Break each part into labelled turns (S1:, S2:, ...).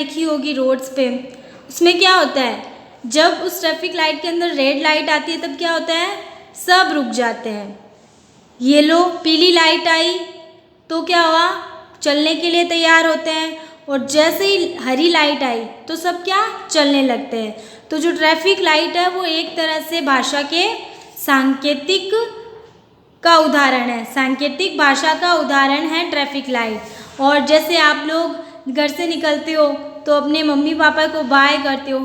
S1: देखी होगी रोड्स पे, उसमें क्या होता है, जब उस ट्रैफिक लाइट के अंदर रेड लाइट आती है तब क्या होता है, सब रुक जाते हैं। येलो पीली लाइट आई तो क्या हुआ, चलने के लिए तैयार होते हैं, और जैसे ही हरी लाइट आई तो सब क्या चलने लगते हैं। तो जो ट्रैफिक लाइट है वो एक तरह से भाषा के सांकेतिक का उदाहरण है, सांकेतिक भाषा का उदाहरण है ट्रैफिक लाइट। और जैसे आप लोग घर से निकलते हो तो अपने मम्मी पापा को बाय करते हो,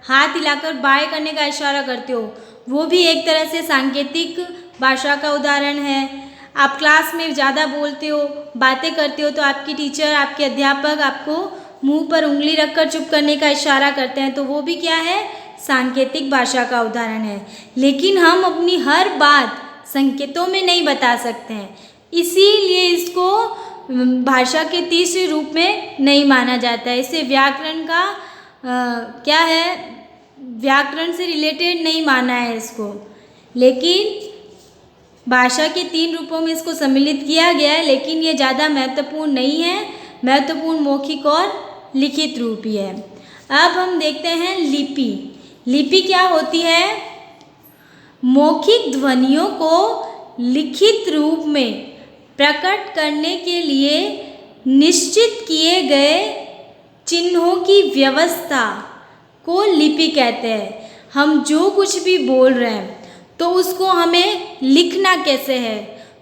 S1: हाथ हिलाकर बाय करने का इशारा करते हो, वो भी एक तरह से सांकेतिक भाषा का उदाहरण है। आप क्लास में ज़्यादा बोलते हो, बातें करते हो तो आपकी टीचर, आपके अध्यापक आपको मुंह पर उंगली रखकर चुप करने का इशारा करते हैं, तो वो भी क्या है, सांकेतिक भाषा का उदाहरण है। लेकिन हम अपनी हर बात संकेतों में नहीं बता सकते हैं, इसीलिए इसको भाषा के तीसरे रूप में नहीं माना जाता है। इसे व्याकरण का क्या है, व्याकरण से रिलेटेड नहीं माना है इसको, लेकिन भाषा के 3 रूपों में इसको सम्मिलित किया गया है। लेकिन ये ज़्यादा महत्वपूर्ण नहीं है, महत्वपूर्ण मौखिक और लिखित रूप ही है। अब हम देखते हैं लिपि। लिपि क्या होती है, मौखिक ध्वनियों को लिखित रूप में प्रकट करने के लिए निश्चित किए गए चिन्हों की व्यवस्था को लिपि कहते हैं। हम जो कुछ भी बोल रहे हैं तो उसको हमें लिखना कैसे है,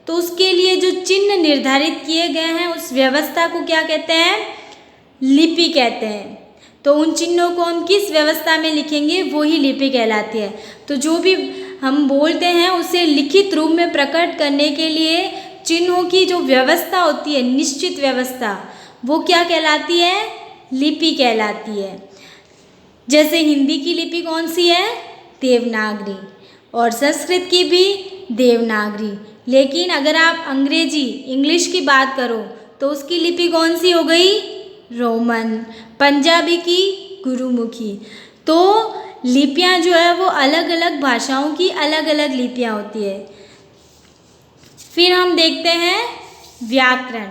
S1: तो उसके लिए जो चिन्ह निर्धारित किए गए हैं उस व्यवस्था को क्या कहते हैं, लिपि कहते हैं। तो उन चिन्हों को हम किस व्यवस्था में लिखेंगे वो ही लिपि कहलाती है। तो जो भी हम बोलते हैं उसे लिखित रूप में प्रकट करने के लिए चिन्हों की जो व्यवस्था होती है, निश्चित व्यवस्था, वो क्या कहलाती है, लिपि कहलाती है। जैसे हिंदी की लिपि कौन सी है, देवनागरी, और संस्कृत की भी देवनागरी। लेकिन अगर आप अंग्रेजी इंग्लिश की बात करो तो उसकी लिपि कौन सी हो गई, रोमन। पंजाबी की गुरुमुखी। तो लिपियाँ जो है वो अलग अलग भाषाओं की अलग अलग लिपियाँ होती है। फिर हम देखते हैं व्याकरण।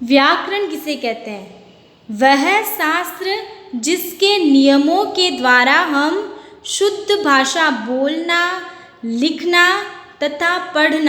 S1: व्याकरण किसे कहते हैं, वह शास्त्र जिसके नियमों के द्वारा हम शुद्ध भाषा बोलना, लिखना तथा पढ़ना